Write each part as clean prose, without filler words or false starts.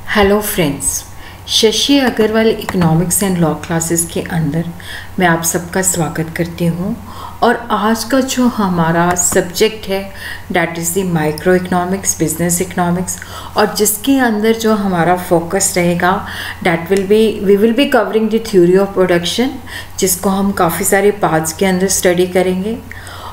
Hello friends, Shashi Agrawal economics and law classes के अंदर मैं आप सबका स्वागत करती हूँ। और आज का जो हमारा सब्जेक्ट है that is the micro economics, business economics, और जिसके अंदर जो हमारा फोकस रहेगा that we will be covering the theory of production, जिसको हम काफ़ी सारे पार्ट्स के अंदर स्टडी करेंगे।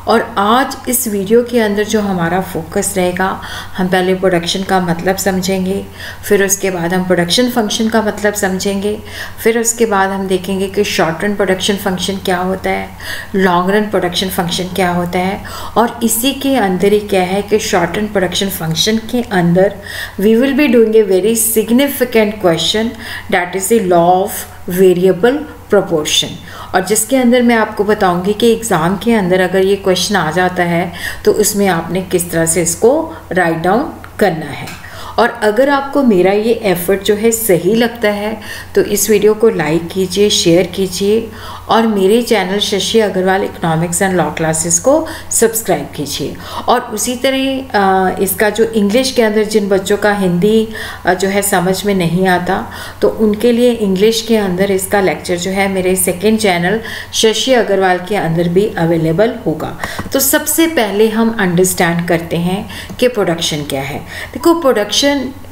और आज इस वीडियो के अंदर जो हमारा फोकस रहेगा, हम पहले प्रोडक्शन का मतलब समझेंगे, फिर उसके बाद हम प्रोडक्शन फंक्शन का मतलब समझेंगे, फिर उसके बाद हम देखेंगे कि शॉर्ट रन प्रोडक्शन फंक्शन क्या होता है, लॉन्ग रन प्रोडक्शन फंक्शन क्या होता है, और इसी के अंदर ही क्या है कि शॉर्ट रन प्रोडक्शन फंक्शन के अंदर we will be doing a very significant question that is the law of variable proportion, और जिसके अंदर मैं आपको बताऊंगी कि एग्ज़ाम के अंदर अगर ये क्वेश्चन आ जाता है तो उसमें आपने किस तरह से इसको राइट डाउन करना है। और अगर आपको मेरा ये एफ़र्ट जो है सही लगता है तो इस वीडियो को लाइक कीजिए, शेयर कीजिए, और मेरे channel Shashi Agrawal economics and law classes को सब्सक्राइब कीजिए। और उसी तरह इसका जो इंग्लिश के अंदर जिन बच्चों का हिंदी जो है समझ में नहीं आता, तो उनके लिए इंग्लिश के अंदर इसका लेक्चर जो है मेरे सेकेंड चैनल शशि अग्रवाल के अंदर भी अवेलेबल होगा। तो सबसे पहले हम अंडरस्टैंड करते हैं कि प्रोडक्शन क्या है। देखो, प्रोडक्शन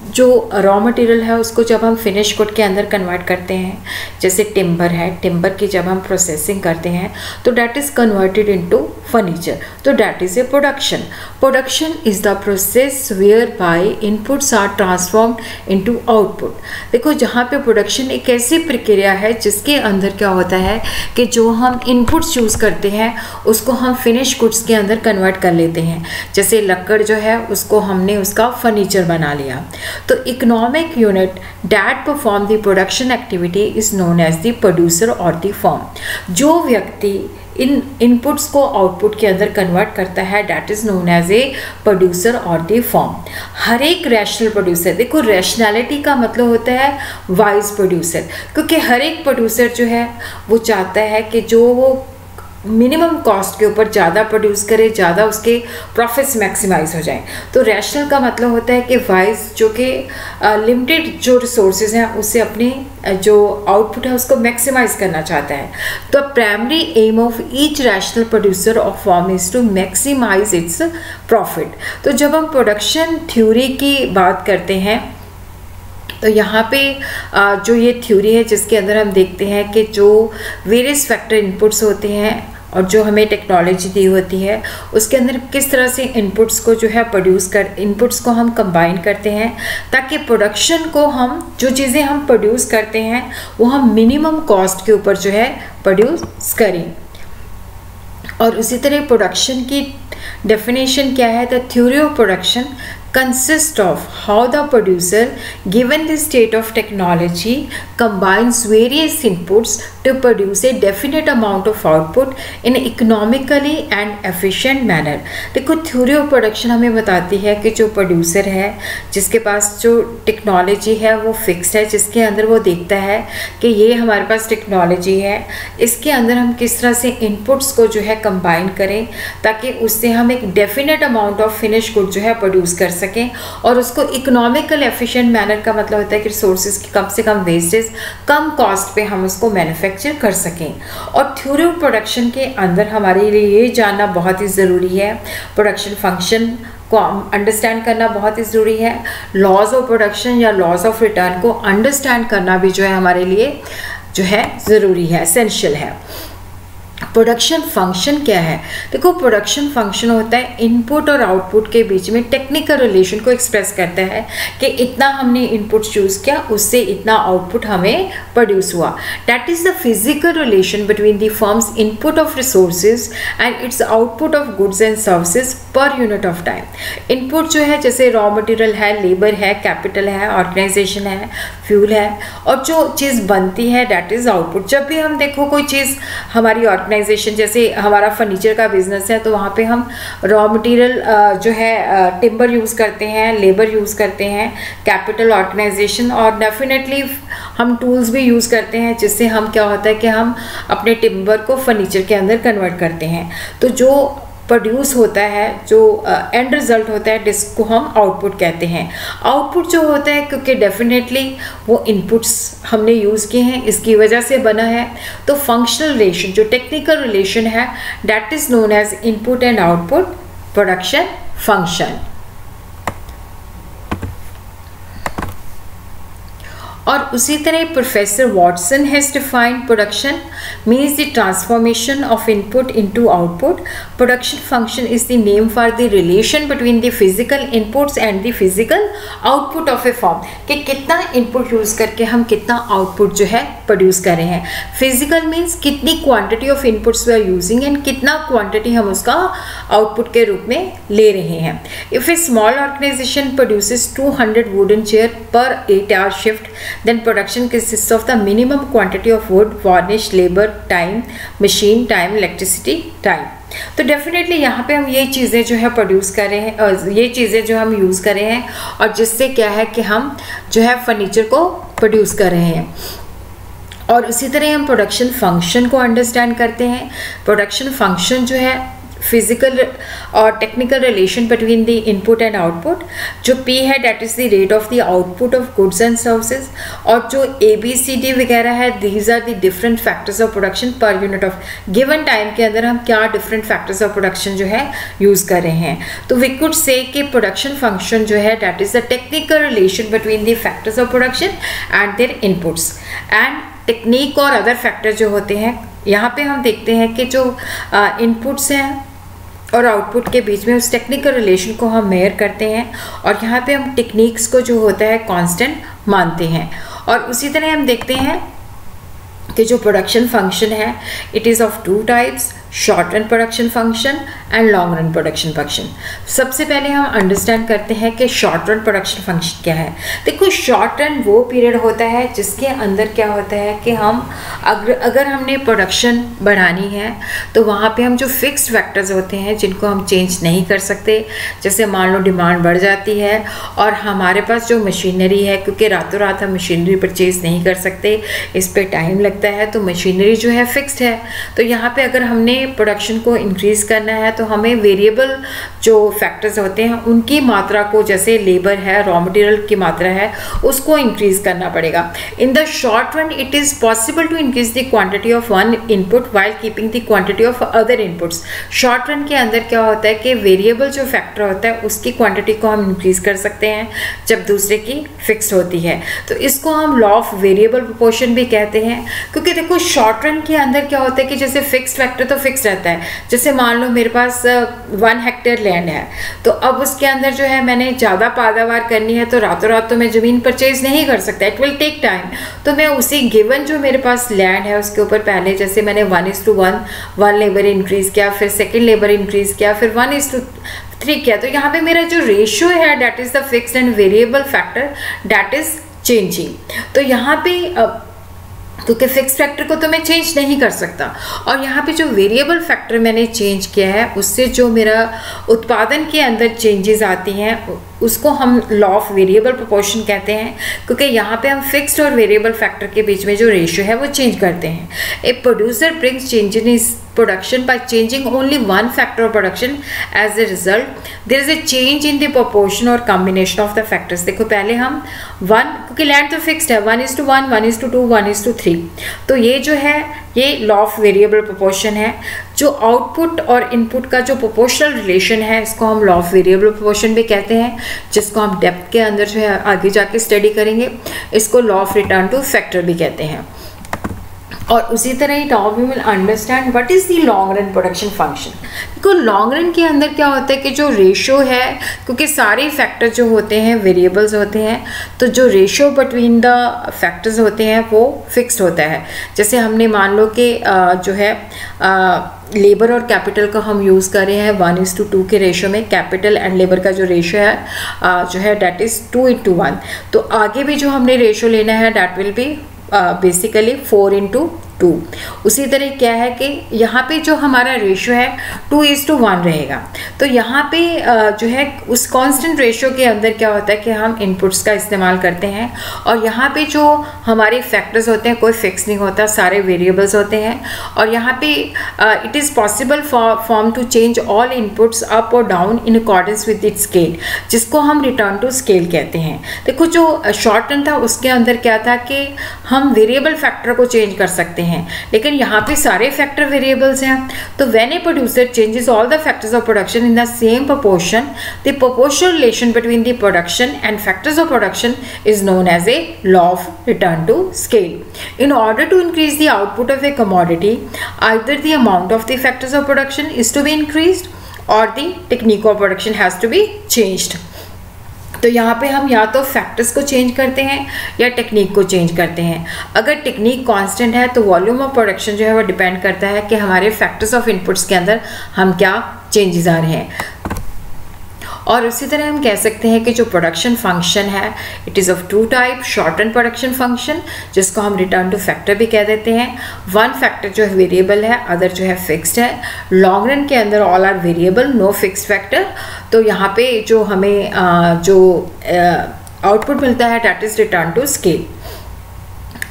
जो रॉ मटेरियल है उसको जब हम फिनिश गुड के अंदर कन्वर्ट करते हैं, जैसे टिम्बर है, टिम्बर की जब हम प्रोसेसिंग करते हैं तो that is converted into furniture, तो that is a production. Production is the process whereby inputs are transformed into output. देखो, जहाँ पे प्रोडक्शन एक ऐसी प्रक्रिया है जिसके अंदर क्या होता है कि जो हम इनपुट्स यूज़ करते हैं उसको हम फिनिश गुड्स के अंदर कन्वर्ट कर लेते हैं। जैसे लकड़ जो है उसको हमने उसका फर्नीचर बना लिया। तो economic unit that perform the production activity is known as the producer और द फर्म। जो व्यक्ति इन इनपुट्स को आउटपुट के अंदर कन्वर्ट करता है that is known as a producer और द फर्म। हर एक रैशनल प्रोड्यूसर, देखो रैशनैलिटी का मतलब होता है वाइज प्रोड्यूसर, क्योंकि हर एक प्रोड्यूसर जो है वो चाहता है कि जो वो मिनिमम कॉस्ट के ऊपर ज़्यादा प्रोड्यूस करे, ज़्यादा उसके प्रॉफिट्स मैक्सिमाइज हो जाएं। तो रैशनल का मतलब होता है कि वाइज जो कि लिमिटेड जो रिसोर्सेज हैं उससे अपनी जो आउटपुट है उसको मैक्सिमाइज करना चाहता है। तो primary aim of each rational producer of form is to maximize its profit. तो जब हम प्रोडक्शन थ्योरी की बात करते हैं तो यहाँ पे जो ये थ्योरी है जिसके अंदर हम देखते हैं कि जो वेरियस फैक्टर इनपुट्स होते हैं और जो हमें टेक्नोलॉजी दी होती है उसके अंदर किस तरह से इनपुट्स को जो है इनपुट्स को हम कंबाइन करते हैं ताकि प्रोडक्शन को हम जो चीज़ें हम प्रोड्यूस करते हैं वो हम मिनिमम कॉस्ट के ऊपर जो है प्रोड्यूस करें। और उसी तरह प्रोडक्शन की डेफिनेशन क्या है? The theory of production consist of how the producer, given the state of technology, combines various inputs to produce a definite amount of output in economically and efficient manner। देखो, theory of production हमें बताती है कि जो producer है जिसके पास जो technology है वो फिक्स्ड है, जिसके अंदर वो देखता है कि ये हमारे पास टेक्नोलॉजी है, इसके अंदर हम किस तरह से इनपुट्स को जो है कंबाइन करें ताकि उससे हम एक definite amount of finish good जो है प्रोड्यूस कर सकें। और उसको इकोनॉमिकल एफिशिएंट मैनर का मतलब होता है कि रिसोर्सेज की कम से कम वेस्टेज, कम कॉस्ट पे हम उसको मैन्युफैक्चर कर सकें। और थ्योरी ऑफ प्रोडक्शन के अंदर हमारे लिए ये जानना बहुत ही ज़रूरी है, प्रोडक्शन फंक्शन को अंडरस्टैंड करना बहुत ही ज़रूरी है, लॉज ऑफ प्रोडक्शन या लॉज ऑफ रिटर्न को अंडरस्टैंड करना भी जो है हमारे लिए जो है ज़रूरी है, एसेंशियल है। प्रोडक्शन फंक्शन क्या है? देखो, प्रोडक्शन फंक्शन होता है इनपुट और आउटपुट के बीच में टेक्निकल रिलेशन को एक्सप्रेस करता है कि इतना हमने इनपुट चूज़ किया उससे इतना आउटपुट हमें प्रोड्यूस हुआ। That is the physical relation between the firms input of resources and it's output of goods and services पर यूनिट ऑफ टाइम। इनपुट जो है जैसे रॉ मटेरियल है, लेबर है, कैपिटल है, ऑर्गेनाइजेशन है, फ्यूल है, और जो चीज़ बनती है दैट इज़ आउटपुट। जब भी हम देखो कोई चीज़ हमारी ऑर्गेनाइजेशन, जैसे हमारा फर्नीचर का बिजनेस है तो वहाँ पे हम रॉ मटेरियल जो है टिम्बर यूज़ करते हैं, लेबर यूज़ करते हैं, कैपिटल, ऑर्गेनाइजेशन, और डेफिनेटली हम टूल्स भी यूज़ करते हैं जिससे हम क्या होता है कि हम अपने टिम्बर को फर्नीचर के अंदर कन्वर्ट करते हैं। तो जो प्रोड्यूस होता है, जो एंड रिजल्ट होता है, जिसको हम आउटपुट कहते हैं। आउटपुट जो होता है, क्योंकि डेफिनेटली वो इनपुट्स हमने यूज़ किए हैं, इसकी वजह से बना है, तो फंक्शनल रिलेशन, जो टेक्निकल रिलेशन है, that is known as input and output production function. और उसी तरह professor Watson has defined production means the transformation of input into output. Production function is the name for the relation between the physical inputs and the physical output of a form, कि कितना input use करके हम कितना output जो है produce कर रहे हैं। फिजिकल मीन्स कितनी quantity of inputs we are using and कितना क्वांटिटी हम उसका आउटपुट के रूप में ले रहे हैं। If a small organization produces 200 wooden chair per 8 hour shift, then production consists of the minimum quantity of wood, varnish, labor, time, machine time, electricity, time। तो डेफिनेटली यहाँ पे हम ये चीज़ें जो है प्रोड्यूस कर रहे हैं, ये चीज़ें जो हम यूज़ कर रहे हैं, और जिससे क्या है कि हम जो है फर्नीचर को प्रोड्यूस कर रहे हैं। और उसी तरह हम प्रोडक्शन फंक्शन को अंडरस्टैंड करते हैं। प्रोडक्शन फंक्शन जो है फिजिकल और technical relation between the input and output. जो P है that is the rate of the output of goods and services, और जो ABCD वगैरह है, these are the different factors of production per unit of given time के अंदर हम क्या डिफरेंट फैक्टर्स ऑफ प्रोडक्शन जो है यूज़ कर रहे हैं। तो वी कुड से कि प्रोडक्शन फंक्शन जो है that is the technical relation between the factors of production and their inputs and technique और अदर फैक्टर जो होते हैं। यहाँ पे हम देखते हैं कि जो इनपुट्स हैं और आउटपुट के बीच में उस टेक्निकल रिलेशन को हम मेयर करते हैं, और यहाँ पे हम टेक्निक्स को जो होता है कांस्टेंट मानते हैं। और उसी तरह हम देखते हैं कि जो प्रोडक्शन फंक्शन है it is of 2 types, short run production function and long run production function. सबसे पहले हम अंडरस्टैंड करते हैं कि शॉर्ट रन प्रोडक्शन फंक्शन क्या है। देखो, शॉर्ट रन वो पीरियड होता है जिसके अंदर क्या होता है कि हम अगर हमने प्रोडक्शन बढ़ानी है तो वहाँ पे हम जो फिक्स्ड फैक्टर्स होते हैं जिनको हम चेंज नहीं कर सकते, जैसे मान लो डिमांड बढ़ जाती है और हमारे पास जो मशीनरी है, क्योंकि रातों रात हम मशीनरी परचेज नहीं कर सकते, इस पर टाइम लगता है, तो मशीनरी जो है फिक्स्ड है। तो यहाँ पे अगर हमने प्रोडक्शन को इंक्रीज़ करना है तो हमें वेरिएबल जो फैक्टर्स होते हैं उनकी मात्रा को, जैसे लेबर है, रॉ मटेरियल की मात्रा है, उसको इंक्रीज़ करना पड़ेगा। In the short run it is possible to increase the quantity of one input while keeping the quantity of other inputs. Short run के अंदर क्या होता है कि वेरिएबल जो फैक्टर होता है उसकी क्वांटिटी को हम इंक्रीज़ कर सकते हैं जब दूसरे की फिक्स होती है। तो इसको हम लॉ ऑफ वेरिएबल प्रोपोर्शन भी कहते हैं, क्योंकि देखो शॉर्ट रन के अंदर क्या होता है कि जैसे फिक्स फैक्टर तो फिक्स रहता है। जैसे मान लो मेरे पास 1 हेक्टेयर लैंड है, तो अब उसके अंदर जो है मैंने ज़्यादा पैदावार करनी है, तो रातों रात तो मैं ज़मीन परचेज नहीं कर सकता, इट विल टेक टाइम। तो मैं उसी गिवन जो मेरे पास लैंड है उसके ऊपर पहले जैसे मैंने 1:1 1 लेबर इंक्रीज़ किया, फिर सेकेंड लेबर इंक्रीज़ किया, फिर 1:3 किया। तो यहाँ पे मेरा जो रेशियो है that is the fixed and variable factor that is changing. तो यहाँ पे क्योंकि फिक्स फैक्टर को तो मैं चेंज नहीं कर सकता, और यहाँ पे जो वेरिएबल फैक्टर मैंने चेंज किया है उससे जो मेरा उत्पादन के अंदर चेंजेस आती हैं उसको हम लॉ ऑफ वेरिएबल प्रोपोर्शन कहते हैं, क्योंकि यहाँ पे हम फिक्स्ड और वेरिएबल फैक्टर के बीच में जो रेशियो है वो चेंज करते हैं। A producer brings change in his production by changing only one factor of production. As a result there is a change in the proportion or combination of the factors। देखो पहले हम 1, क्योंकि land तो fixed है, 1:1 1:2 1:3, तो ये जो है ये लॉ ऑफ वेरिएबल प्रोपोर्शन है। जो आउटपुट और इनपुट का जो प्रोपोर्शनल रिलेशन है इसको हम लॉ ऑफ वेरिएबल प्रोपोर्शन भी कहते हैं, जिसको हम डेप्थ के अंदर जो है आगे जाके स्टडी करेंगे। इसको law of return to factor भी कहते हैं। और उसी तरह ही now we will understand what is the long run production function. देखो लॉन्ग रन के अंदर क्या होता है कि जो रेशो है, क्योंकि सारे फैक्टर जो होते हैं वेरिएबल्स होते हैं, तो जो रेशो बिटवीन द फैक्टर्स होते हैं वो फिक्स्ड होता है। जैसे हमने मान लो कि जो है लेबर और कैपिटल का हम यूज़ कर रहे हैं 1:2 के रेशो में, कैपिटल एंड लेबर का जो रेशो है जो है डैट इज़ 2:1। तो आगे भी जो हमने रेशो लेना है डैट विल बी बेसिकली 4:1 2। उसी तरह क्या है कि यहाँ पे जो हमारा रेशियो है 2:1 रहेगा। तो यहाँ पे जो है उस कांस्टेंट रेशियो के अंदर क्या होता है कि हम इनपुट्स का इस्तेमाल करते हैं, और यहाँ पे जो हमारे फैक्टर्स होते हैं कोई फिक्स नहीं होता, सारे वेरिएबल्स होते हैं। और यहाँ पे it is possible form to change all inputs up और down in accordance with it scale, जिसको हम रिटर्न टू स्केल कहते हैं। देखो जो शॉर्ट टर्म था उसके अंदर क्या था कि हम वेरिएबल फैक्टर को चेंज कर सकते हैं, लेकिन यहाँ पे सारे फैक्टर वेरिएबल्स हैं। तो when a producer changes all the factors of production in the same proportion, the proportional relation between the production and factors of production is known as a law of return to scale. In order to increase the output of a commodity, either the amount of the factors of production is to be increased or the technique of production has to be changed. तो यहाँ पे हम या तो factors को change करते हैं या टेक्निक को चेंज करते हैं। अगर टेक्निक कांस्टेंट है तो वॉल्यूम ऑफ प्रोडक्शन जो है वो डिपेंड करता है कि हमारे फैक्टर्स ऑफ इनपुट्स के अंदर हम क्या चेंजेस आ रहे हैं। और उसी तरह हम कह सकते हैं कि जो प्रोडक्शन फंक्शन है it is of 2 type, short run production function जिसको हम रिटर्न टू फैक्टर भी कह देते हैं। वन फैक्टर जो है वेरिएबल है, अदर जो है फिक्स्ड है। लॉन्ग रन के अंदर all are variable, no fixed factor. तो यहाँ पे जो हमें जो आउटपुट मिलता है that is return to scale.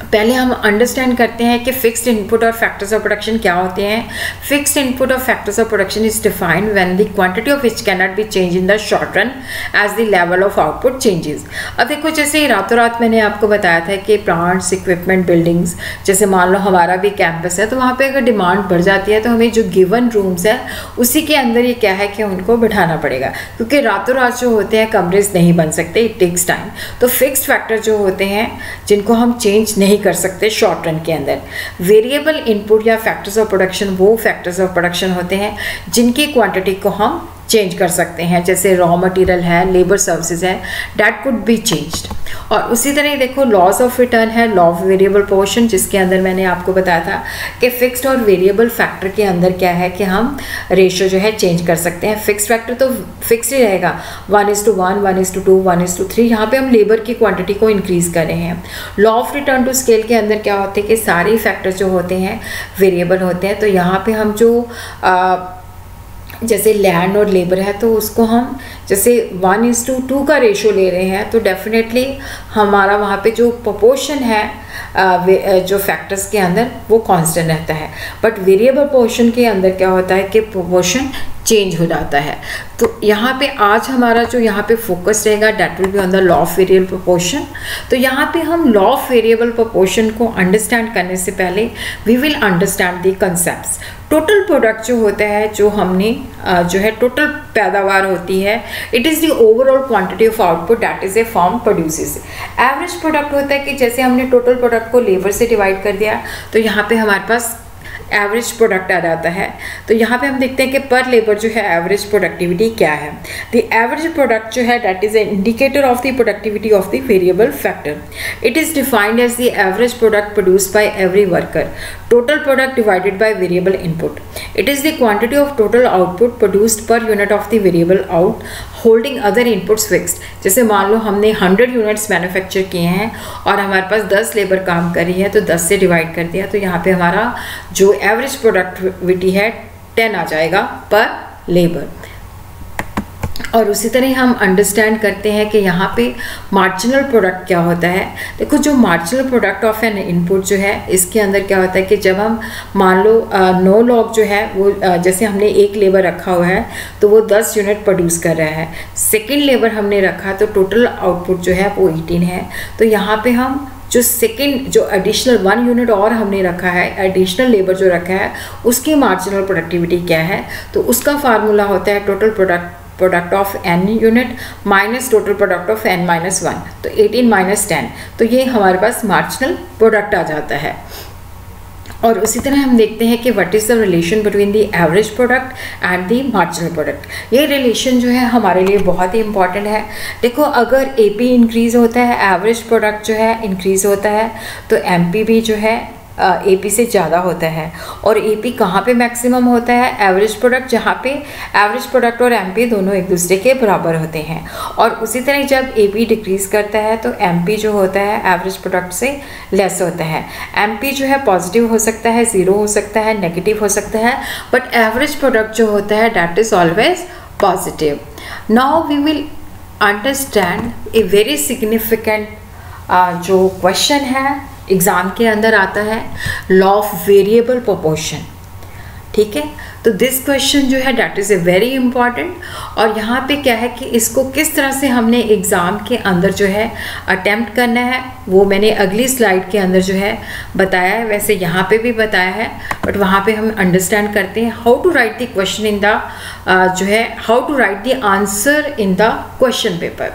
पहले हम अंडरस्टैंड करते हैं कि फिक्स्ड इनपुट और फैक्टर्स ऑफ प्रोडक्शन क्या होते हैं। फिक्स्ड इनपुट और factors of production is defined when the quantity of which can not be change in the short run as the level of output changes. अब देखो जैसे रातों रात मैंने आपको बताया था कि प्लांट्स, इक्विपमेंट, बिल्डिंग्स, जैसे मान लो हमारा भी कैंपस है तो वहाँ पे अगर डिमांड बढ़ जाती है तो हमें जो गिवन रूम्स है उसी के अंदर ये क्या है कि उनको बढ़ाना पड़ेगा, क्योंकि रातों रात जो होते हैं कमरेज नहीं बन सकते, इट टेक्स टाइम। तो फिक्स्ड फैक्टर जो होते हैं जिनको हम चेंज नहीं कर सकते शॉर्ट रन के अंदर। वेरिएबल इनपुट या फैक्टर्स ऑफ प्रोडक्शन वो फैक्टर्स ऑफ प्रोडक्शन होते हैं जिनकी क्वांटिटी को हम चेंज कर सकते हैं, जैसे रॉ मटेरियल है, लेबर सर्विसेज है, दैट कुड बी चेंज्ड। और उसी तरह देखो लॉज ऑफ रिटर्न है, लॉ ऑफ वेरिएबल पोर्शन, जिसके अंदर मैंने आपको बताया था कि फिक्स्ड और वेरिएबल फैक्टर के अंदर क्या है कि हम रेशियो जो है चेंज कर सकते हैं। फिक्स्ड फैक्टर तो फिक्स ही रहेगा, 1:1, 1:2, 1:3। यहाँ पे हम लेबर की क्वांटिटी को इंक्रीज कर रहे हैं। Law of return to scale के अंदर क्या होते हैं कि सारे फैक्टर जो होते हैं वेरिएबल होते हैं। तो यहाँ पे हम जो जैसे लैंड और लेबर है तो उसको हम जैसे 1:2 का रेशो ले रहे हैं तो डेफिनेटली हमारा वहाँ पे जो प्रोपोर्शन है जो फैक्टर्स के अंदर वो कांस्टेंट रहता है। बट वेरिएबल पोर्शन के अंदर क्या होता है कि प्रोपोर्शन चेंज हो जाता है। तो यहाँ पे आज हमारा जो यहाँ पे फोकस रहेगा that will be on the law of variable proportion. तो यहाँ पे हम लॉ ऑफ वेरिएबल प्रोपोर्शन को अंडरस्टैंड करने से पहले we will understand the concepts. Total product जो होता है, जो हमने जो है टोटल पैदावार होती है, it is the overall quantity of output that is a form produces. Average product होता है कि जैसे हमने टोटल प्रोडक्ट को लेबर से डिवाइड कर दिया तो यहाँ पे हमारे पास एवरेज प्रोडक्ट आ जाता है। तो यहाँ पे हम देखते हैं कि पर लेबर जो है एवरेज प्रोडक्टिविटी क्या है। द एवरेज प्रोडक्ट जो है that is an indicator of the productivity of the variable factor. It is defined as the average product produced by every worker, total product divided by variable input. It is the quantity of total output produced per unit of the variable out holding other inputs fixed. जैसे मान लो हमने 100 units manufacture किए हैं और हमारे पास 10 labour काम कर रही है तो 10 से डिवाइड कर दिया तो यहाँ पे हमारा जो एवरेज प्रोडक्टिविटी है 10 आ जाएगा पर लेबर। और उसी तरह हम अंडरस्टैंड करते हैं कि यहाँ पे मार्जिनल प्रोडक्ट क्या होता है। देखो जो marginal product of N input जो है इसके अंदर क्या होता है कि जब हम मान लो 9 लोग जो है वो जैसे हमने एक लेबर रखा हुआ है तो वो 10 यूनिट प्रोड्यूस कर रहा है, सेकेंड लेबर हमने रखा तो टोटल आउटपुट जो है वो 18 है। तो यहाँ पे हम जो सेकेंड जो एडिशनल 1 यूनिट और हमने रखा है, एडिशनल लेबर जो रखा है उसकी मार्जिनल प्रोडक्टिविटी क्या है, तो उसका फार्मूला होता है total product of n unit minus total product of n-1, तो 18 - 10, तो ये हमारे पास मार्जिनल प्रोडक्ट आ जाता है। और उसी तरह हम देखते हैं कि what is the relation between the average product and the marginal product. ये रिलेशन जो है हमारे लिए बहुत ही इंपॉर्टेंट है। देखो अगर AP इंक्रीज़ होता है, एवरेज प्रोडक्ट जो है इंक्रीज़ होता है, तो MP भी जो है AP से ज़्यादा होता है। और AP कहाँ पे मैक्सिमम होता है? एवरेज प्रोडक्ट, जहाँ पे एवरेज प्रोडक्ट और MP दोनों एक दूसरे के बराबर होते हैं। और उसी तरह जब AP डिक्रीज़ करता है तो MP जो होता है एवरेज प्रोडक्ट से लेस होता है। MP जो है पॉजिटिव हो सकता है, ज़ीरो हो सकता है, नेगेटिव हो सकता है, बट एवरेज प्रोडक्ट जो होता है that is always positive. Now we will understand a very significant जो क्वेश्चन है एग्ज़ाम के अंदर आता है, लॉ ऑफ वेरिएबल प्रोपोर्शन। ठीक है, तो दिस क्वेश्चन जो है that is a very important. और यहाँ पे क्या है कि इसको किस तरह से हमने एग्ज़ाम के अंदर जो है अटेम्प्ट करना है वो मैंने अगली स्लाइड के अंदर जो है बताया है, वैसे यहाँ पे भी बताया है, बट वहाँ पे हम अंडरस्टैंड करते हैं how to write the question in the जो है how to write the answer in the question paper.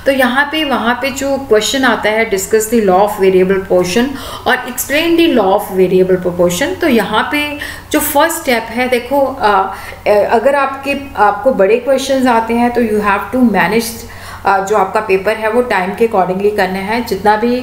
तो यहाँ पे वहाँ पे जो क्वेश्चन आता है discuss the law of variable proportion और explain the law of variable proportion. तो यहाँ पे जो फर्स्ट स्टेप है, देखो अगर आपको बड़े क्वेश्चंस आते हैं तो यू हैव टू मैनेज जो आपका पेपर है वो टाइम के अकॉर्डिंगली करना है। जितना भी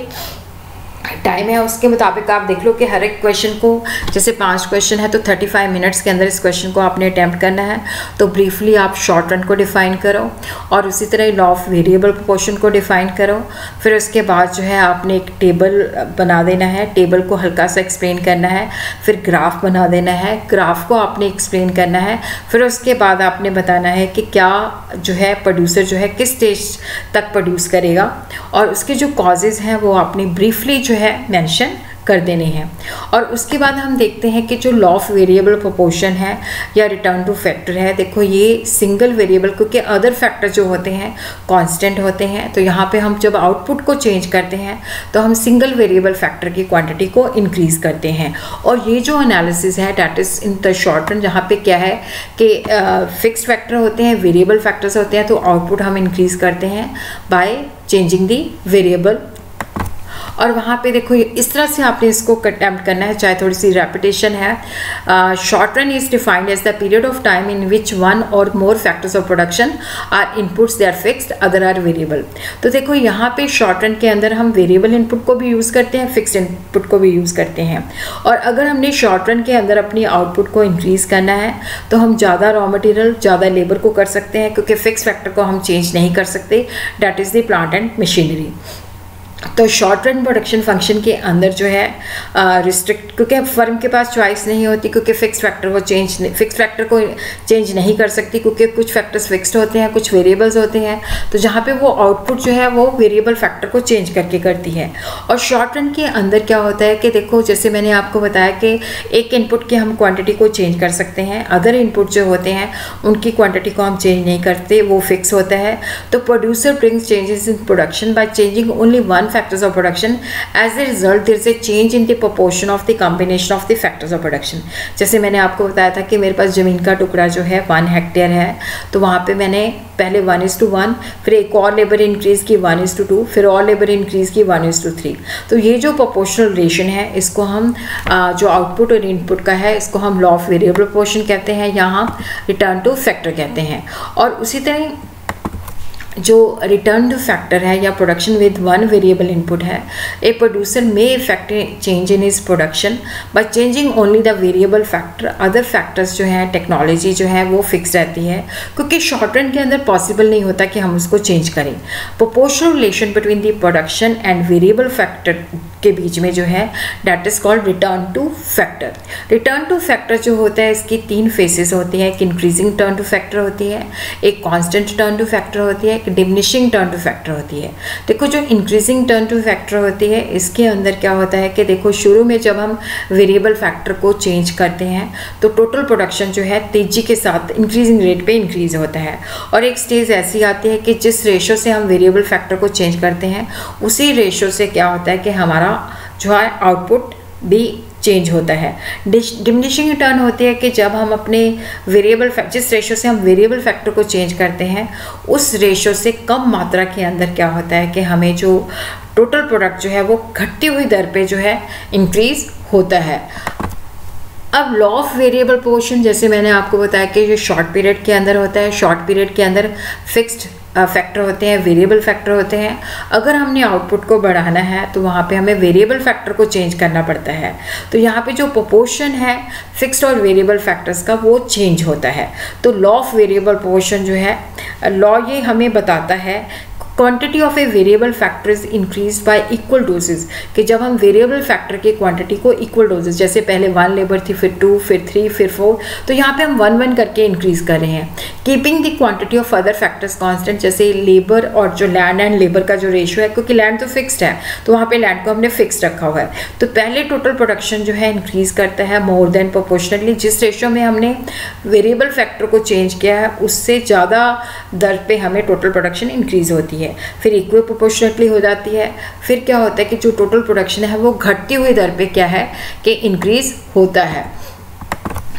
टाइम है उसके मुताबिक आप देख लो कि हर एक क्वेश्चन को, जैसे 5 क्वेश्चन है तो 35 मिनट्स के अंदर इस क्वेश्चन को आपने अटैम्प्ट करना है। तो ब्रीफली आप शॉर्ट रन को डिफ़ाइन करो और उसी तरह लॉ ऑफ वेरिएबल प्रोपोर्शन को डिफ़ाइन करो। फिर उसके बाद जो है आपने एक टेबल बना देना है, टेबल को हल्का सा एक्सप्लेन करना है, फिर ग्राफ बना देना है, ग्राफ को आपने एक्सप्लेन करना है। फिर उसके बाद आपने बताना है कि क्या जो है प्रोड्यूसर जो है किस स्टेज तक प्रोड्यूस करेगा और उसके जो कॉजेज़ हैं वो आपने ब्रीफली जो है मेंशन कर देने हैं। और उसके बाद हम देखते हैं कि जो लॉ ऑफ वेरिएबल प्रोपोर्शन है या रिटर्न टू फैक्टर है, देखो ये सिंगल वेरिएबल, क्योंकि अदर फैक्टर जो होते हैं कांस्टेंट होते हैं, तो यहाँ पे हम जब आउटपुट को चेंज करते हैं तो हम सिंगल वेरिएबल फैक्टर की क्वांटिटी को इंक्रीज़ करते हैं। और ये जो एनालिसिस है that is in the short run, जहाँ पे क्या है कि फिक्स्ड फैक्टर होते हैं, वेरिएबल फैक्टर्स होते हैं, तो आउटपुट हम इंक्रीज़ करते हैं बाय चेंजिंग दी वेरिएबल। और वहाँ पे देखो इस तरह से आपने इसको अटेम्प्ट करना है, चाहे थोड़ी सी रेपिटेशन है। Short run is defined as the period of time in which one or more factors of production are inputs, they are fixed, other are variable. तो देखो यहाँ पे शॉर्ट रन के अंदर हम वेरिएबल इनपुट को भी यूज़ करते हैं, फिक्स्ड इनपुट को भी यूज़ करते हैं। और अगर हमने शॉर्ट रन के अंदर अपनी आउटपुट को इंक्रीज़ करना है तो हम ज़्यादा रॉ मटेरियल, ज़्यादा लेबर को कर सकते हैं, क्योंकि फिक्स फैक्टर को हम चेंज नहीं कर सकते, that is the plant and machinery. तो शॉर्ट रन प्रोडक्शन फंक्शन के अंदर जो है रिस्ट्रिक्ट, क्योंकि फर्म के पास चॉइस नहीं होती, क्योंकि फिक्स फैक्टर को चेंज नहीं कर सकती, क्योंकि कुछ फैक्टर्स फिक्स्ड होते हैं, कुछ वेरिएबल्स होते हैं, तो जहाँ पे वो आउटपुट जो है वो वेरिएबल फैक्टर को चेंज करके करती है। और शॉर्ट रन के अंदर क्या होता है कि देखो जैसे मैंने आपको बताया कि एक इनपुट की हम क्वांटिटी को चेंज कर सकते हैं, अदर इनपुट जो होते हैं उनकी क्वांटिटी को हम चेंज नहीं करते, वो फिक्स होता है। तो producer brings changes in production by changing only one factors of production. As a result, there is a change in the proportion of the combination of the factors of production. जैसे मैंने आपको बताया था कि मेरे पास ज़मीन का टुकड़ा जो है 1 हेक्टेयर है, तो वहाँ पे मैंने पहले 1:1, फिर एक और लेबर इंक्रीज़ की 1:2, फिर और लेबर इंक्रीज़ की 1:3। तो ये जो प्रोपोर्शनल रेशन है इसको हम जो आउटपुट और इनपुट का है इसको हम लॉ ऑफ वेरिएबल प्रोपोर्शन कहते हैं, यहाँ रिटर्न टू फैक्टर कहते हैं। और उसी तरह जो रिटर्न टू फैक्टर है या production with one variable input है, a producer may effect change in his production by changing only the variable factor. Other factors जो हैं, टेक्नोलॉजी जो है वो फिक्स रहती है, क्योंकि शॉर्ट रन के अंदर पॉसिबल नहीं होता कि हम उसको चेंज करें। Proportional relation between the production and variable factor के बीच में जो है that is called return to factor. Return to factor जो होता है इसकी 3 फेसेस होती हैं, एक इंक्रीजिंग टर्न टू फैक्टर होती है, एक कांस्टेंट टर्न टू फैक्टर होती है, डिमिनिशिंग टर्न टू फैक्टर होती है। देखो जो इंक्रीजिंग टर्न टू फैक्टर होती है इसके अंदर क्या होता है कि देखो शुरू में जब हम वेरिएबल फैक्टर को चेंज करते हैं तो टोटल प्रोडक्शन जो है तेजी के साथ इंक्रीजिंग रेट पे इंक्रीज होता है, और एक स्टेज ऐसी आती है कि जिस रेशो से हम वेरिएबल फैक्टर को चेंज करते हैं उसी रेशो से क्या होता है कि हमारा जो है आउटपुट भी चेंज होता है। डिमिनिशिंग टर्न होती है कि जब हम अपने वेरिएबल जिस रेशो से हम वेरिएबल फैक्टर को चेंज करते हैं उस रेशो से कम मात्रा के अंदर क्या होता है कि हमें जो टोटल प्रोडक्ट जो है वो घटती हुई दर पे जो है इंक्रीज होता है। अब लॉ ऑफ वेरिएबल प्रोपोर्शन जैसे मैंने आपको बताया कि ये शॉर्ट पीरियड के अंदर होता है, शॉर्ट पीरियड के अंदर फिक्स्ड फैक्टर होते हैं, वेरिएबल फैक्टर होते हैं। अगर हमने आउटपुट को बढ़ाना है तो वहाँ पे हमें वेरिएबल फैक्टर को चेंज करना पड़ता है। तो यहाँ पे जो प्रोपोर्शन है फिक्स्ड और वेरिएबल फैक्टर्स का वो चेंज होता है। तो लॉ ऑफ वेरिएबल प्रोपोर्शन जो है लॉ ये हमें बताता है quantity of a variable factor is increase by equal doses, कि जब हम वेरिएबल फैक्टर की क्वांटिटी को इक्वल डोजेज, जैसे पहले 1 लेबर थी, फिर 2, फिर 3, फिर 4, तो यहाँ पे हम 1 करके इंक्रीज कर रहे हैं। Keeping the quantity of other factors constant, जैसे लेबर और जो लैंड एंड लेबर का जो रेशियो है, क्योंकि लैंड तो फिक्स्ड है तो वहाँ पे लैंड को हमने फिक्स्ड रखा हुआ है। तो पहले टोटल प्रोडक्शन जो है इंक्रीज करता है मोर देन प्रोपोर्शनली, जिस रेशियो में हमने वेरिएबल फैक्टर को चेंज किया है उससे ज़्यादा दर पे हमें टोटल प्रोडक्शन इंक्रीज होती है। फिर इक्वल प्रोपोर्शनली हो जाती है। फिर क्या होता है कि जो टोटल प्रोडक्शन है वो घटती हुई दर पे क्या है कि इंक्रीज होता है।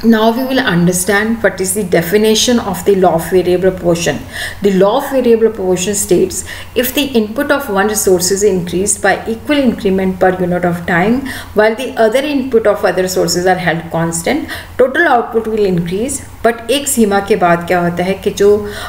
Now we will understand what is the definition of the law of variable proportion. The law of variable proportion states if the input of one resource is increased by equal increment per unit of time while the other input of other sources are held constant, total output will increase. But एक सीमा के बाद क्या होता है कि जो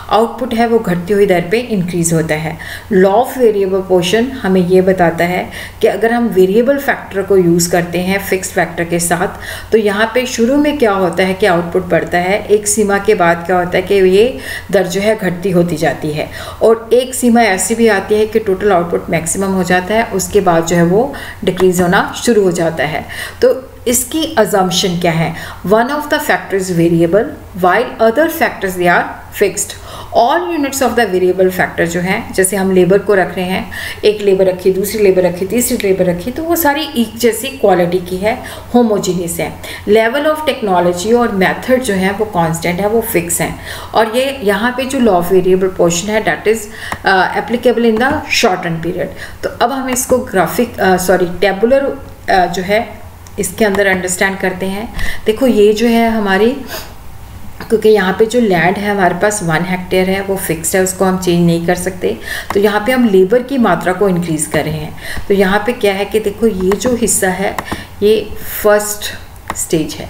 output है वो घटती हुई दर पे इंक्रीज होता है। लॉ ऑफ वेरिएबल प्रोपोर्शन हमें ये बताता है कि अगर हम वेरिएबल फैक्टर को यूज़ करते हैं फिक्स्ड फैक्टर के साथ तो यहाँ पे शुरू में क्या होता है कि आउटपुट बढ़ता है, एक सीमा के बाद क्या होता है कि ये दर जो है घटती होती जाती है, और एक सीमा ऐसी भी आती है कि टोटल आउटपुट मैक्सिमम हो जाता है, उसके बाद जो है वो डिक्रीज होना शुरू हो जाता है। तो इसकी अजम्पशन क्या है, one of the factor is variable while other factors they are fixed. All units of the variable factor जो हैं, जैसे हम लेबर को रख रहे हैं, एक लेबर रखी, दूसरी लेबर रखी, तीसरी लेबर रखी, तो वो सारी एक जैसी क्वालिटी की है, होमोजीनियस है। लेवल ऑफ टेक्नोलॉजी और मेथड जो है वो कांस्टेंट है, वो फिक्स हैं। और ये यहाँ पे जो लॉ ऑफ वेरिएबल प्रोपोर्शन है that is applicable in the short term period. तो अब हम इसको टेबुलर जो है इसके अंदर अंडरस्टैंड करते हैं। देखो ये जो है हमारी, क्योंकि यहाँ पे जो लैंड है हमारे पास 1 हेक्टेयर है, वो फिक्स्ड है, उसको हम चेंज नहीं कर सकते। तो यहाँ पे हम लेबर की मात्रा को इंक्रीज़ कर रहे हैं। तो यहाँ पे क्या है कि देखो ये जो हिस्सा है ये फर्स्ट स्टेज है।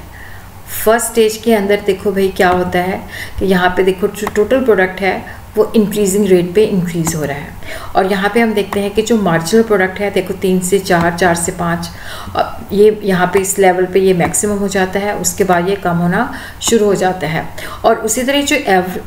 फर्स्ट स्टेज के अंदर देखो भाई क्या होता है कि यहाँ पे देखो जो टोटल प्रोडक्ट है वो इंक्रीजिंग रेट पे इंक्रीज़ हो रहा है। और यहाँ पे हम देखते हैं कि जो मार्जिनल प्रोडक्ट है देखो 3 से 4, 4 से 5, और ये यहाँ पे इस लेवल पे ये मैक्सिमम हो जाता है, उसके बाद ये कम होना शुरू हो जाता है। और उसी तरह जो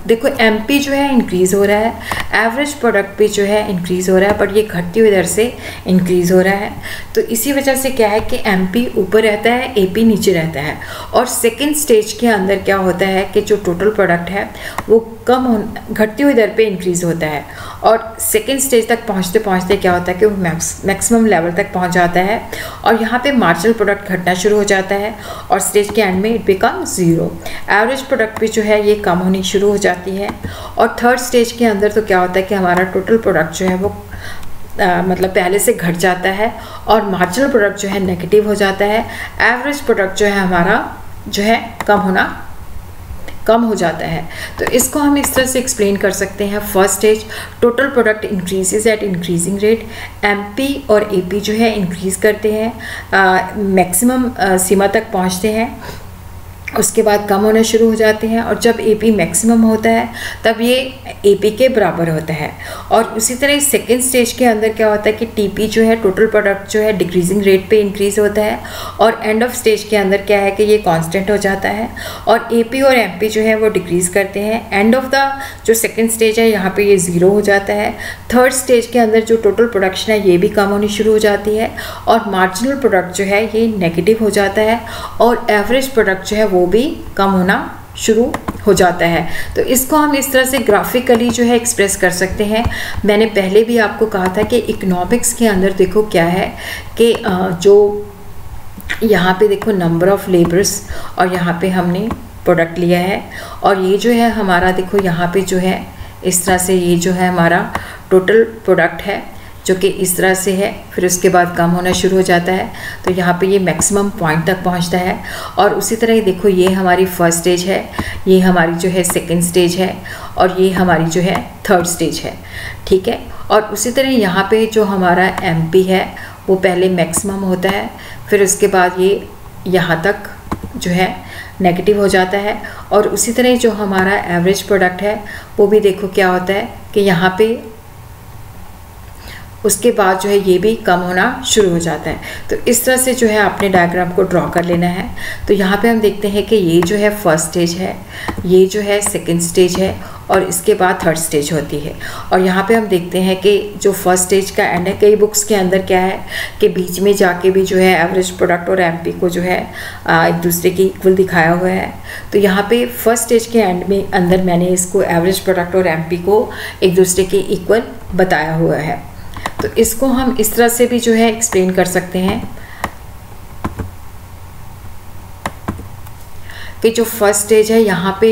देखो एमपी जो है इंक्रीज़ हो रहा है, एवरेज प्रोडक्ट पे जो है इंक्रीज़ हो रहा है, बट ये घटती हुई दर से इंक्रीज़ हो रहा है। तो इसी वजह से क्या है कि एमपी ऊपर रहता है, एपी नीचे रहता है। और सेकेंड स्टेज के अंदर क्या होता है कि जो टोटल प्रोडक्ट है वो घटती हुई दर पे इंक्रीज़ होता है, और सेकेंड स्टेज तक पहुंचते पहुंचते क्या होता है कि वो मैक्सिमम लेवल तक पहुंच जाता है, और यहाँ पे मार्जिनल प्रोडक्ट घटना शुरू हो जाता है, और स्टेज के एंड में इट बिकम 0। एवरेज प्रोडक्ट भी जो है ये कम होनी शुरू हो जाती है। और थर्ड स्टेज के अंदर तो क्या होता है कि हमारा टोटल प्रोडक्ट जो है वो मतलब पहले से घट जाता है, और मार्जिनल प्रोडक्ट जो है नेगेटिव हो जाता है। एवरेज प्रोडक्ट जो है हमारा जो है कम हो जाता है। तो इसको हम इस तरह से एक्सप्लेन कर सकते हैं। First stage total product increases at increasing rate, MP और एपी जो है इंक्रीज करते हैं, मैक्सिमम सीमा तक पहुंचते हैं, उसके बाद कम होना शुरू हो जाते हैं, और जब एपी मैक्सिमम होता है तब ये एपी के बराबर होता है। और उसी तरह सेकेंड स्टेज के अंदर क्या होता है कि टीपी जो है टोटल प्रोडक्ट जो है डिक्रीजिंग रेट पे इंक्रीज होता है, और एंड ऑफ स्टेज के अंदर क्या है कि ये कांस्टेंट हो जाता है, और एपी और एमपी जो है वो डिक्रीज करते हैं। एंड ऑफ द जो सेकेंड स्टेज है यहाँ पे ये 0 हो जाता है। थर्ड स्टेज के अंदर जो टोटल प्रोडक्शन है ये भी कम होनी शुरू हो जाती है, और मार्जिनल प्रोडक्ट जो है ये नेगेटिव हो जाता है, और एवरेज प्रोडक्ट जो है वो भी कम होना शुरू हो जाता है। तो इसको हम इस तरह से ग्राफिकली जो है एक्सप्रेस कर सकते हैं। मैंने पहले भी आपको कहा था कि इकोनॉमिक्स के अंदर देखो क्या है कि जो यहाँ पे देखो नंबर ऑफ लेबर्स, और यहाँ पे हमने प्रोडक्ट लिया है, और ये जो है हमारा देखो यहाँ पे जो है इस तरह से ये जो है हमारा टोटल प्रोडक्ट है जो कि इस तरह से है, फिर उसके बाद कम होना शुरू हो जाता है। तो यहाँ पे ये मैक्सिमम पॉइंट तक पहुँचता है। और उसी तरह ही देखो ये हमारी फर्स्ट स्टेज है, ये हमारी जो है सेकंड स्टेज है, और ये हमारी जो है थर्ड स्टेज है, ठीक है। और उसी तरह यहाँ पे जो हमारा एमपी है वो पहले मैक्सिमम होता है, फिर उसके बाद ये यहाँ तक जो है नेगेटिव हो जाता है। और उसी तरह जो हमारा एवरेज प्रोडक्ट है वो भी देखो क्या होता है कि यहाँ पे उसके बाद जो है ये भी कम होना शुरू हो जाता है। तो इस तरह से जो है अपने डायग्राम को ड्रॉ कर लेना है। तो यहाँ पे हम देखते हैं कि ये जो है फर्स्ट स्टेज है, ये जो है सेकंड स्टेज है और इसके बाद थर्ड स्टेज होती है। और यहाँ पे हम देखते हैं कि जो फर्स्ट स्टेज का एंड है, कई बुक्स के अंदर क्या है कि बीच में जाके भी जो है एवरेज प्रोडक्ट और एमपी को जो है एक दूसरे के इक्वल दिखाया हुआ है। तो यहाँ पे फर्स्ट स्टेज के एंड में अंदर मैंने इसको एवरेज प्रोडक्ट और एमपी को एक दूसरे के इक्वल बताया हुआ है। तो इसको हम इस तरह से भी जो है एक्सप्लेन कर सकते हैं कि जो फर्स्ट स्टेज है यहाँ पे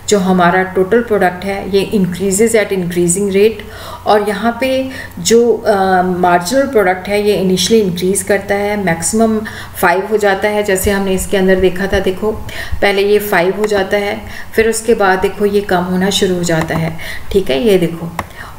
जो हमारा टोटल प्रोडक्ट है ये इंक्रीजेज एट इंक्रीजिंग रेट, और यहाँ पे जो मार्जिनल प्रोडक्ट है ये इनिशियली इंक्रीज़ करता है, मैक्सिमम 5 हो जाता है। जैसे हमने इसके अंदर देखा था, देखो पहले ये 5 हो जाता है, फिर उसके बाद देखो ये कम होना शुरू हो जाता है। ठीक है, ये देखो।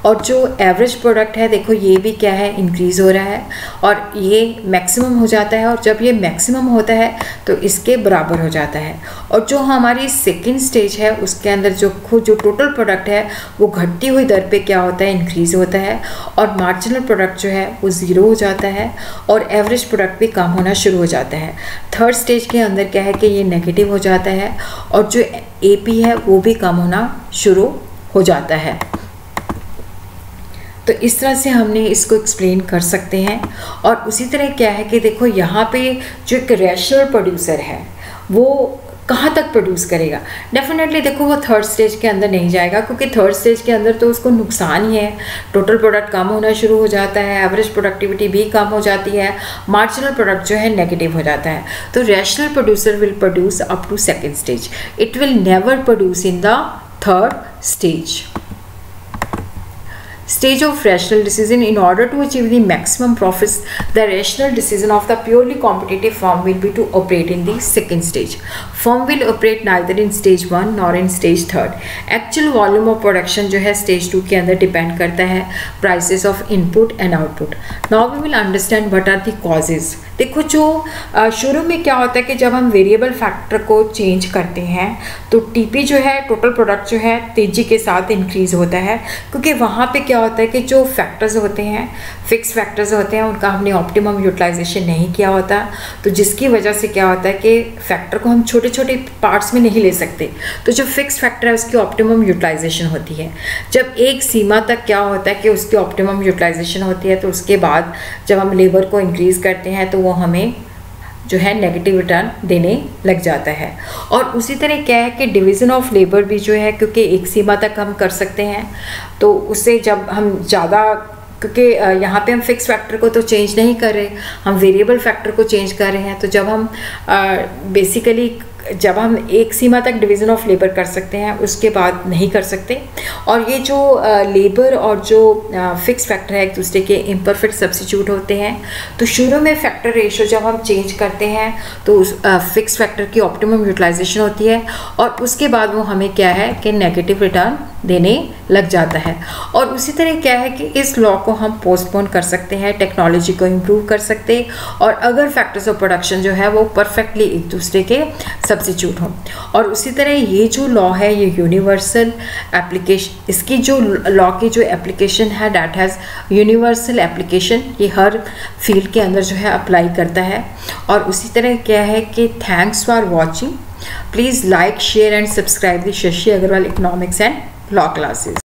और जो एवरेज प्रोडक्ट है देखो ये भी क्या है, इंक्रीज़ हो रहा है और ये मैक्सिमम हो जाता है, और जब ये मैक्सिमम होता है तो इसके बराबर हो जाता है। और जो हमारी सेकंड स्टेज है उसके अंदर जो टोटल प्रोडक्ट है वो घटती हुई दर पे क्या होता है, इंक्रीज़ होता है, और मार्जिनल प्रोडक्ट जो है वो ज़ीरो हो जाता है और एवरेज प्रोडक्ट भी कम होना शुरू हो जाता है। थर्ड स्टेज के अंदर क्या है कि ये नेगेटिव हो जाता है और जो AP है वो भी कम होना शुरू हो जाता है। तो इस तरह से हमने इसको एक्सप्लेन कर सकते हैं। और उसी तरह क्या है कि देखो यहाँ पे जो एक रैशनल प्रोड्यूसर है वो कहाँ तक प्रोड्यूस करेगा, डेफिनेटली देखो वो थर्ड स्टेज के अंदर नहीं जाएगा, क्योंकि थर्ड स्टेज के अंदर तो उसको नुकसान ही है, टोटल प्रोडक्ट कम होना शुरू हो जाता है, एवरेज प्रोडक्टिविटी भी कम हो जाती है, मार्जिनल प्रोडक्ट जो है नेगेटिव हो जाता है। तो rational producer will produce up to second stage, it will never produce in the third stage. Stage of rational decision. In order to achieve the maximum profits, the rational decision of the purely competitive firm will be to operate in the second stage. Firm will operate neither in stage 1 nor in stage 3rd. Actual volume of production जो है stage 2 के अंदर depend करता है prices of input and output. Now we will understand what are the causes. देखो जो शुरू में क्या होता है कि जब हम वेरिएबल फैक्टर को चेंज करते हैं तो टीपी जो है टोटल प्रोडक्ट जो है तेज़ी के साथ इंक्रीज़ होता है, क्योंकि वहाँ पे क्या होता है कि जो फैक्टर्स होते हैं, फिक्स फैक्टर्स होते हैं, उनका हमने ऑप्टिमम यूटिलाइजेशन नहीं किया होता, तो जिसकी वजह से क्या होता है कि फैक्टर को हम छोटे छोटे पार्ट्स में नहीं ले सकते। तो जो फिक्स फैक्टर है उसकी ऑप्टिमम यूटिलाइजेशन होती है। जब एक सीमा तक क्या होता है कि उसकी ऑप्टिमम यूटिलाइजेशन होती है, तो उसके बाद जब हम लेबर को इंक्रीज़ करते हैं तो वो हमें जो है नेगेटिव रिटर्न देने लग जाता है। और उसी तरह क्या है कि डिवीज़न ऑफ लेबर भी जो है, क्योंकि एक सीमा तक हम कर सकते हैं, तो उससे जब हम ज़्यादा, क्योंकि यहाँ पे हम फिक्स फैक्टर को तो चेंज नहीं कर रहे, हम वेरिएबल फैक्टर को चेंज कर रहे हैं, तो जब हम बेसिकली जब हम एक सीमा तक डिवीज़न ऑफ लेबर कर सकते हैं उसके बाद नहीं कर सकते। और ये जो लेबर और जो फिक्स फैक्टर है एक दूसरे के इम्परफेक्ट सब्स्टिट्यूट होते हैं। तो शुरू में फैक्टर रेशो जब हम चेंज करते हैं तो उस फिक्स फैक्टर की ऑप्टिमम यूटिलाइजेशन होती है और उसके बाद वो हमें क्या है कि नेगेटिव रिटर्न देने लग जाता है। और उसी तरह क्या है कि इस लॉ को हम पोस्टपोन कर सकते हैं, टेक्नोलॉजी को इम्प्रूव कर सकते हैं, और अगर फैक्टर्स ऑफ प्रोडक्शन जो है वो परफेक्टली एक दूसरे के सब्स्टिट्यूट हों। और उसी तरह ये जो लॉ है ये यूनिवर्सल एप्लीकेशन, इसकी जो लॉ की जो एप्लीकेशन है दैट हैज़ यूनिवर्सल एप्लीकेशन, ये हर फील्ड के अंदर जो है अप्लाई करता है। और उसी तरह क्या है कि thanks for watching, please like share and subscribe the Shashi Agrawal economics and law classes.